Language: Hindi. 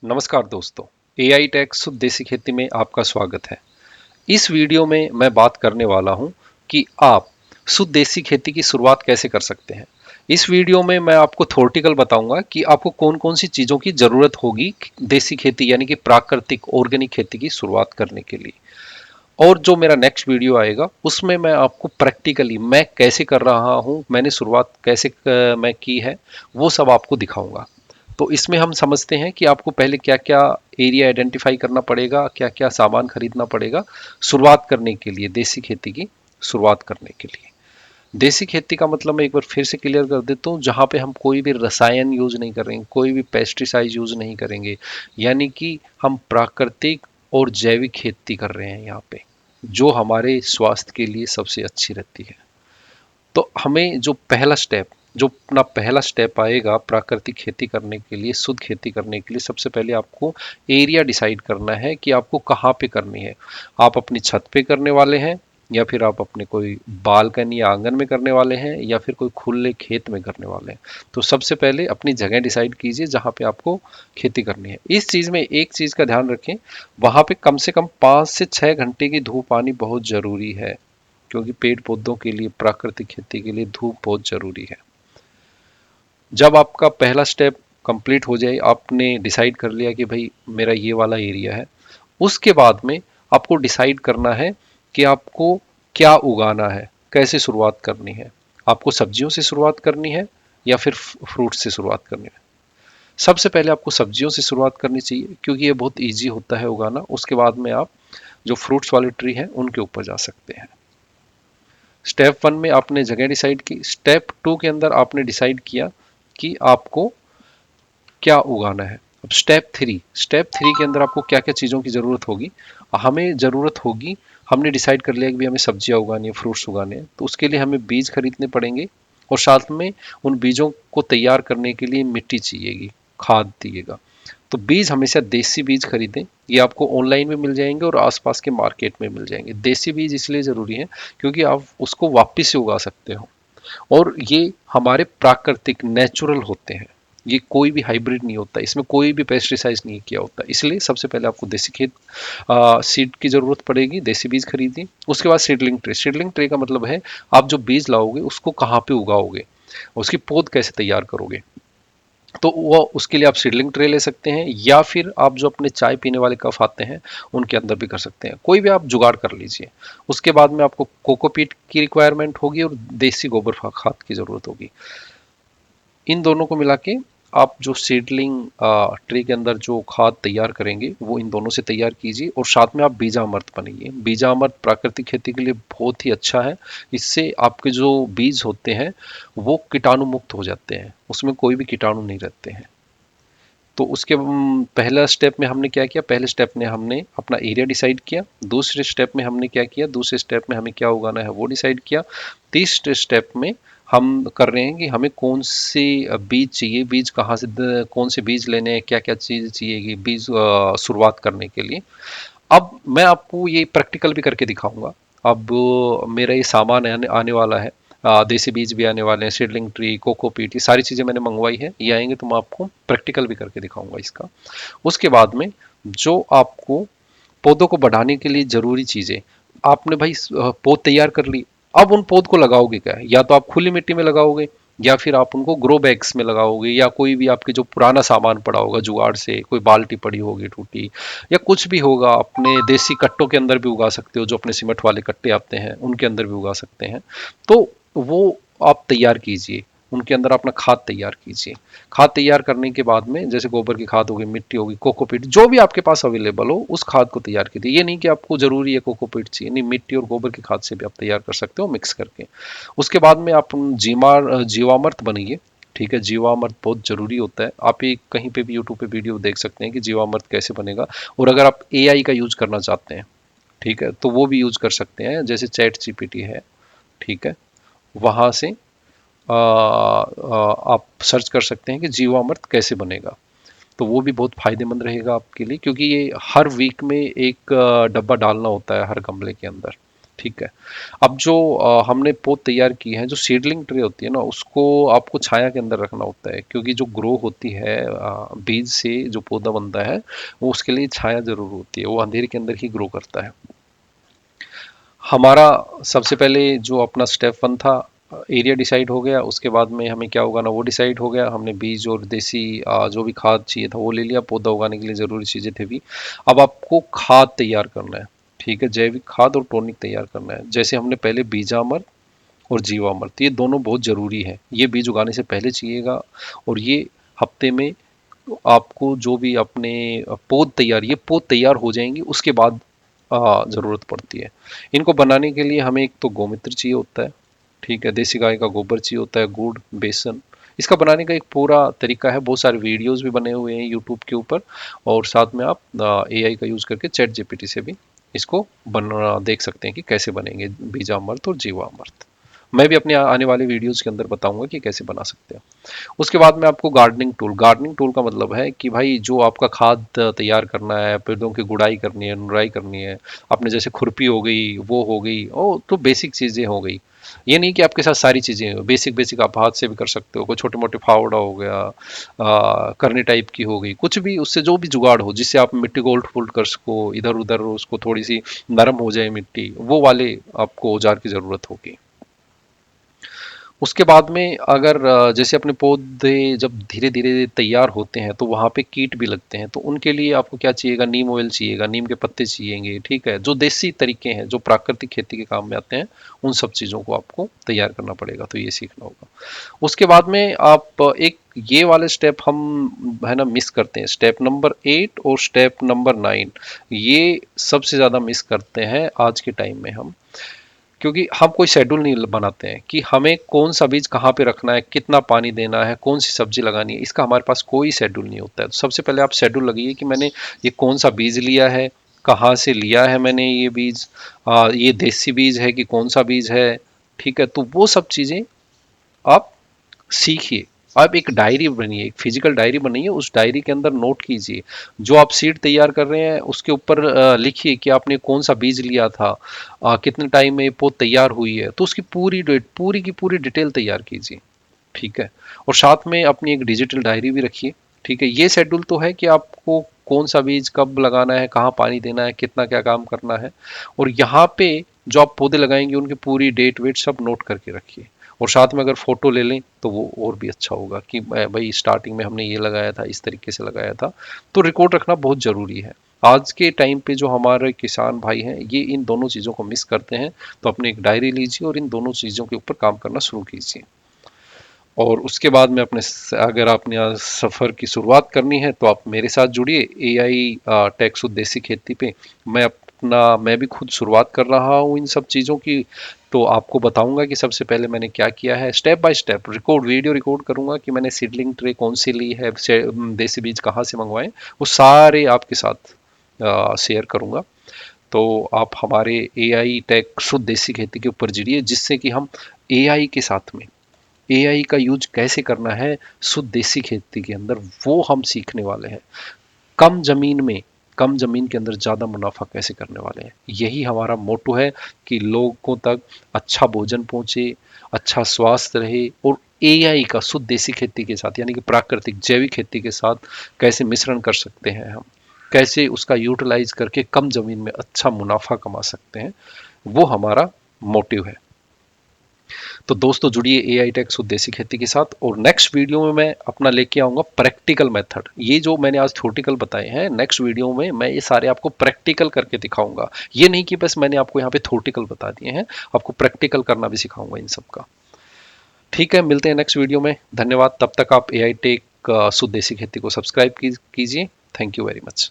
नमस्कार दोस्तों। एआई टेक शुद्ध देसी खेती में आपका स्वागत है। इस वीडियो में मैं बात करने वाला हूं कि आप शुद्ध देसी खेती की शुरुआत कैसे कर सकते हैं। इस वीडियो में मैं आपको थ्योरेटिकल बताऊंगा कि आपको कौन कौन सी चीज़ों की ज़रूरत होगी देसी खेती यानी कि प्राकृतिक ऑर्गेनिक खेती की शुरुआत करने के लिए। और जो मेरा नेक्स्ट वीडियो आएगा उसमें मैं आपको प्रैक्टिकली मैं कैसे कर रहा हूं, मैंने शुरुआत कैसे मैं की है, वो सब आपको दिखाऊंगा। तो इसमें हम समझते हैं कि आपको पहले क्या क्या एरिया आइडेंटिफाई करना पड़ेगा, क्या क्या सामान खरीदना पड़ेगा शुरुआत करने के लिए, देसी खेती की शुरुआत करने के लिए। देसी खेती का मतलब मैं एक बार फिर से क्लियर कर देता हूँ, जहाँ पे हम कोई भी रसायन यूज नहीं करेंगे, कोई भी पेस्टिसाइड यूज नहीं करेंगे, यानी कि हम प्राकृतिक और जैविक खेती कर रहे हैं यहाँ पे, जो हमारे स्वास्थ्य के लिए सबसे अच्छी रहती है। तो हमें जो अपना पहला स्टेप आएगा प्राकृतिक खेती करने के लिए, शुद्ध खेती करने के लिए, सबसे पहले आपको एरिया डिसाइड करना है कि आपको कहाँ पे करनी है। आप अपनी छत पे करने वाले हैं, या फिर आप अपने कोई बालकनी या आंगन में करने वाले हैं, या फिर कोई खुले खेत में करने वाले हैं। तो सबसे पहले अपनी जगह डिसाइड कीजिए जहाँ पे आपको खेती करनी है। इस चीज़ में एक चीज़ का ध्यान रखें, वहाँ पे कम से कम 5 से 6 घंटे की धूप आनी बहुत ज़रूरी है, क्योंकि पेड़ पौधों के लिए, प्राकृतिक खेती के लिए धूप बहुत जरूरी है। जब आपका पहला स्टेप कंप्लीट हो जाए, आपने डिसाइड कर लिया कि भाई मेरा ये वाला एरिया है, उसके बाद में आपको डिसाइड करना है कि आपको क्या उगाना है, कैसे शुरुआत करनी है। आपको सब्जियों से शुरुआत करनी है या फिर फ्रूट से शुरुआत करनी है। सबसे पहले आपको सब्जियों से शुरुआत करनी चाहिए, क्योंकि ये बहुत ईजी होता है उगाना। उसके बाद में आप जो फ्रूट्स वाले ट्री हैं उनके ऊपर जा सकते हैं। स्टेप 1 में आपने जगह डिसाइड की। स्टेप 2 के अंदर आपने डिसाइड किया कि आपको क्या उगाना है। अब स्टेप 3 के अंदर आपको क्या क्या चीज़ों की ज़रूरत होगी। हमें ज़रूरत होगी, हमने डिसाइड कर लिया कि भाई हमें सब्जियां उगानी है, फ्रूट्स उगाने हैं, तो उसके लिए हमें बीज खरीदने पड़ेंगे। और साथ में उन बीजों को तैयार करने के लिए मिट्टी चाहिएगी, खाद दिएगा। तो बीज हमेशा देसी बीज खरीदें। ये आपको ऑनलाइन में मिल जाएंगे और आसपास के मार्केट में मिल जाएंगे। देसी बीज इसलिए ज़रूरी है क्योंकि आप उसको वापस से उगा सकते हो, और ये हमारे प्राकृतिक नेचुरल होते हैं। ये कोई भी हाइब्रिड नहीं होता, इसमें कोई भी पेस्टिसाइड नहीं किया होता। इसलिए सबसे पहले आपको देसी खेत सीड की ज़रूरत पड़ेगी, देसी बीज खरीदिए। उसके बाद सीडलिंग ट्रे का मतलब है आप जो बीज लाओगे उसको कहाँ पे उगाओगे, उसकी पौध कैसे तैयार करोगे। तो वो उसके लिए आप सीडलिंग ट्रे ले सकते हैं, या फिर आप जो अपने चाय पीने वाले कप आते हैं उनके अंदर भी कर सकते हैं। कोई भी आप जुगाड़ कर लीजिए। उसके बाद में आपको कोकोपीट की रिक्वायरमेंट होगी और देसी गोबर खाद की ज़रूरत होगी। इन दोनों को मिला के आप जो सीडलिंग ट्री के अंदर जो खाद तैयार करेंगे वो इन दोनों से तैयार कीजिए, और साथ में आप बीजामृत बनाइए। बीजामृत प्राकृतिक खेती के लिए बहुत ही अच्छा है। इससे आपके जो बीज होते हैं वो कीटाणु मुक्त हो जाते हैं, उसमें कोई भी कीटाणु नहीं रहते हैं। तो उसके पहला स्टेप में हमने क्या किया, पहले स्टेप में हमने अपना एरिया डिसाइड किया। दूसरे स्टेप में हमने क्या किया, दूसरे स्टेप में हमें क्या उगाना है वो डिसाइड किया। तीसरे स्टेप में हम कर रहे हैं कि हमें कौन से बीज चाहिए, बीज कहाँ से, कौन से बीज लेने हैं, क्या क्या चीज़ चाहिए कि बीज शुरुआत करने के लिए। अब मैं आपको ये प्रैक्टिकल भी करके दिखाऊंगा। अब मेरा ये सामान आने आने वाला है, देसी बीज भी आने वाले हैं, सीडलिंग ट्री, कोकोपीट, ये सारी चीज़ें मैंने मंगवाई है। ये आएंगे तो मैं आपको प्रैक्टिकल भी करके दिखाऊंगा इसका। उसके बाद में जो आपको पौधों को बढ़ाने के लिए ज़रूरी चीज़ें, आपने भाई पौध तैयार कर ली। अब उन पौध को लगाओगे क्या, या तो आप खुली मिट्टी में लगाओगे, या फिर आप उनको ग्रो बैग्स में लगाओगे, या कोई भी आपके जो पुराना सामान पड़ा होगा जुगाड़ से, कोई बाल्टी पड़ी होगी टूटी, या कुछ भी होगा, अपने देसी कट्टों के अंदर भी उगा सकते हो। जो अपने सीमेंट वाले कट्टे आते हैं उनके अंदर भी उगा सकते हैं। तो वो आप तैयार कीजिए, उनके अंदर अपना खाद तैयार कीजिए। खाद तैयार करने के बाद में जैसे गोबर की खाद होगी, मिट्टी होगी, कोकोपीट, जो भी आपके पास अवेलेबल हो उस खाद को तैयार कीजिए। ये नहीं कि आपको जरूरी है कोकोपीट चाहिए, नहीं, मिट्टी और गोबर की खाद से भी आप तैयार कर सकते हो मिक्स करके। उसके बाद में आप जीवामृत बनाइए। ठीक है, जीवामृत बहुत जरूरी होता है। आप एक कहीं पे भी यूट्यूब पे वीडियो देख सकते हैं कि जीवामृत कैसे बनेगा। और अगर आप एआई का यूज करना चाहते हैं, ठीक है, तो वो भी यूज कर सकते हैं, जैसे चैट जीपीटी है, ठीक है, वहां से आप सर्च कर सकते हैं कि जीवामृत कैसे बनेगा। तो वो भी बहुत फायदेमंद रहेगा आपके लिए, क्योंकि ये हर वीक में एक डब्बा डालना होता है हर गमले के अंदर। ठीक है। अब जो हमने पौध तैयार की है, जो सीडलिंग ट्रे होती है ना, उसको आपको छाया के अंदर रखना होता है, क्योंकि जो ग्रो होती है बीज से जो पौधा बनता है, वो उसके लिए छाया जरूर होती है, वो अंधेरे के अंदर ही ग्रो करता है। हमारा सबसे पहले जो अपना स्टेप वन था, एरिया डिसाइड हो गया, उसके बाद में हमें क्या उगाना वो डिसाइड हो गया, हमने बीज और देसी जो भी खाद चाहिए था वो ले लिया, पौधा उगाने के लिए ज़रूरी चीज़ें थे भी। अब आपको खाद तैयार करना है, ठीक है, जैविक खाद और टॉनिक तैयार करना है। जैसे हमने पहले बीजामृत और जीवामृत, ये दोनों बहुत ज़रूरी है, ये बीज उगाने से पहले चाहिएगा। और ये हफ्ते में आपको जो भी अपने पौध तैयार हो जाएंगी उसके बाद ज़रूरत पड़ती है। इनको बनाने के लिए हमें एक तो गोमूत्र चाहिए होता है, ठीक है, देसी गाय का गोबर चाहिए होता है, गुड़, बेसन। इसका बनाने का एक पूरा तरीका है, बहुत सारे वीडियोस भी बने हुए हैं यूट्यूब के ऊपर, और साथ में आप एआई का यूज़ करके चैट जीपीटी से भी इसको बना देख सकते हैं कि कैसे बनेंगे बीजामृत और जीवामृत। मैं भी अपने आने वाले वीडियोस के अंदर बताऊंगा कि कैसे बना सकते हैं। उसके बाद में आपको गार्डनिंग टूल का मतलब है कि भाई जो आपका खाद तैयार करना है, पेड़ों की गुड़ाई करनी है, निराई करनी है, आपने जैसे खुरपी हो गई, वो हो गई, ओ तो बेसिक चीज़ें हो गई। ये नहीं कि आपके साथ सारी चीज़ें बेसिक बेसिक आप हाथ से भी कर सकते हो, कोई छोटे मोटे फावड़ा हो गया, करनी टाइप की हो गई, कुछ भी उससे जो भी जुगाड़ हो जिससे आप मिट्टी को उलट पुलट कर सको, इधर उधर उसको थोड़ी सी नरम हो जाए मिट्टी, वो वाले आपको औजार की ज़रूरत होगी। उसके बाद में अगर जैसे अपने पौधे जब धीरे धीरे तैयार होते हैं तो वहाँ पे कीट भी लगते हैं, तो उनके लिए आपको क्या चाहिएगा, नीम ऑयल चाहिएगा, नीम के पत्ते चाहिएंगे, ठीक है, जो देसी तरीके हैं जो प्राकृतिक खेती के काम में आते हैं, उन सब चीज़ों को आपको तैयार करना पड़ेगा, तो ये सीखना होगा। उसके बाद में आप एक ये वाले स्टेप हम है ना मिस करते हैं, स्टेप नंबर 8 और स्टेप नंबर 9, ये सबसे ज़्यादा मिस करते हैं आज के टाइम में हम, क्योंकि हम कोई शेड्यूल नहीं बनाते हैं कि हमें कौन सा बीज कहाँ पे रखना है, कितना पानी देना है, कौन सी सब्जी लगानी है, इसका हमारे पास कोई शेड्यूल नहीं होता है। तो सबसे पहले आप शेड्यूल लगाइए कि मैंने ये कौन सा बीज लिया है, कहाँ से लिया है मैंने ये बीज, ये देसी बीज है कि कौन सा बीज है, ठीक है, तो वो सब चीज़ें आप सीखिए। आप एक डायरी बनिए, एक फिजिकल डायरी बनाइए, उस डायरी के अंदर नोट कीजिए, जो आप सीड तैयार कर रहे हैं उसके ऊपर लिखिए कि आपने कौन सा बीज लिया था, कितने टाइम में पौध तैयार हुई है, तो उसकी पूरी डेट पूरी की पूरी डिटेल तैयार कीजिए, ठीक है। और साथ में अपनी एक डिजिटल डायरी भी रखिए, ठीक है। ये शेड्यूल तो है कि आपको कौन सा बीज कब लगाना है, कहाँ पानी देना है, कितना क्या काम करना है, और यहाँ पे जो आप पौधे लगाएंगे उनकी पूरी डेट वेट सब नोट करके रखिए। और साथ में अगर फोटो ले लें तो वो और भी अच्छा होगा कि भाई स्टार्टिंग में हमने ये लगाया था, इस तरीके से लगाया था, तो रिकॉर्ड रखना बहुत ज़रूरी है। आज के टाइम पे जो हमारे किसान भाई हैं ये इन दोनों चीज़ों को मिस करते हैं, तो अपनी एक डायरी लीजिए और इन दोनों चीज़ों के ऊपर काम करना शुरू कीजिए। और उसके बाद में अगर आपने आज सफ़र की शुरुआत करनी है तो आप मेरे साथ जुड़िए एआई टेक शुद्ध देसी खेती पे। मैं भी खुद शुरुआत कर रहा हूँ इन सब चीज़ों की, तो आपको बताऊंगा कि सबसे पहले मैंने क्या किया है, step by step video record करूंगा कि मैंने सीडलिंग ट्रे कौन सी ली है, देसी बीज कहाँ से मंगवाए, वो सारे आपके साथ शेयर करूंगा। तो आप हमारे एआई टेक शुद्ध देसी खेती के ऊपर जुड़िए, जिससे कि हम एआई के साथ में एआई का यूज कैसे करना है शुद्ध देसी खेती के अंदर, वो हम सीखने वाले हैं। कम जमीन में कम जमीन के अंदर ज्यादा मुनाफा कैसे करने वाले हैं, यही हमारा मोटो है कि लोगों तक अच्छा भोजन पहुंचे, अच्छा स्वास्थ्य रहे, और एआई का शुद्ध देसी खेती के साथ यानी कि प्राकृतिक जैविक खेती के साथ कैसे मिश्रण कर सकते हैं हम, कैसे उसका यूटिलाइज करके कम जमीन में अच्छा मुनाफा कमा सकते हैं, वो हमारा मोटिव है। तो दोस्तों जुड़िए एआई टेक शुद्ध देसी खेती के साथ, और नेक्स्ट वीडियो में मैं अपना लेके आऊंगा प्रैक्टिकल मेथड। ये जो मैंने आज थ्योरेटिकल बताए हैं, नेक्स्ट वीडियो में मैं ये सारे आपको प्रैक्टिकल करके दिखाऊंगा। ये नहीं कि बस मैंने आपको यहाँ पे थ्योरेटिकल बता दिए हैं, आपको प्रैक्टिकल करना भी सिखाऊंगा इन सब का। ठीक है, मिलते हैं नेक्स्ट वीडियो में। धन्यवाद। तब तक आप एआई टेक शुद्ध देसी खेती को सब्सक्राइब कीजिए। Thank you very much.